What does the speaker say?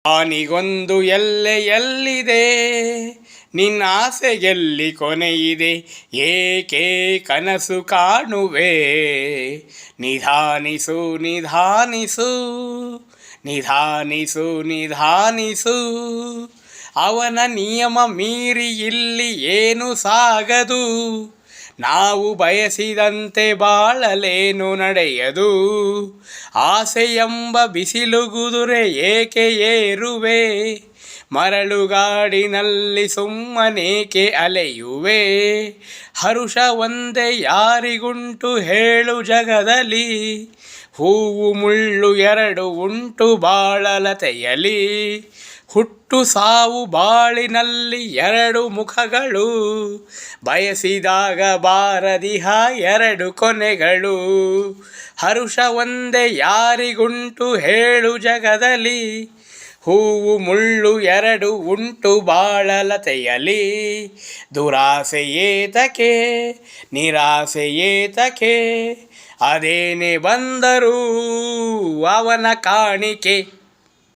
ಆನಿಗೊಂದು ಎಲ್ಲೆಯಲ್ಲಿದೆ, ನಿನ್ನ ಆಸೆಗೆಲ್ಲಿ ಕೊನೆಯಿದೆ, ಏಕೆ ಕನಸು ಕಾಣುವೆ, ನಿಧಾನಿಸು ನಿಧಾನಿಸು ನಿಧಾನಿಸು ನಿಧಾನಿಸು. ಅವನ ನಿಯಮ ಮೀರಿ ಇಲ್ಲಿ ಏನು ಸಾಗದು, ನಾವು ಬಯಸಿದಂತೆ ಬಾಳಲೇನು ನಡೆಯದು. ಆಸೆಯೆಂಬ ಬಿಸಿಲು ಕುದುರೆ ಏಕೆ ಏರುವೆ, ಮರಳುಗಾಡಿನಲ್ಲಿ ಸುಮ್ಮನೇಕೆ ಅಲೆಯುವೆ. ಹರುಷ ಒಂದೇ ಯಾರಿಗುಂಟು ಹೇಳು ಜಗದಲ್ಲಿ, ಹೂವು ಮುಳ್ಳು ಎರಡು ಉಂಟು ಬಾಳಲತೆಯಲಿ. ಹುಟ್ಟು ಸಾವು ಬಾಳಿನಲ್ಲಿ ಎರಡು ಮುಖಗಳು, ಬಯಸಿದಾಗ ಬಾರದಿಹ ಎರಡು ಕೊನೆಗಳು. ಹರುಷ ಒಂದೇ ಯಾರಿಗುಂಟು ಹೇಳು ಜಗದಲ್ಲಿ, ಹೂವು ಮುಳ್ಳು ಎರಡು ಉಂಟು ಬಾಳಲತೆಯಲಿ. ದುರಾಸೆ ಏತಕೆ ನಿರಾಸೆ ಏತಕೆ, ಅದೇನೆ ಬಂದರೂ ಅವನ ಕಾಣಿಕೆ.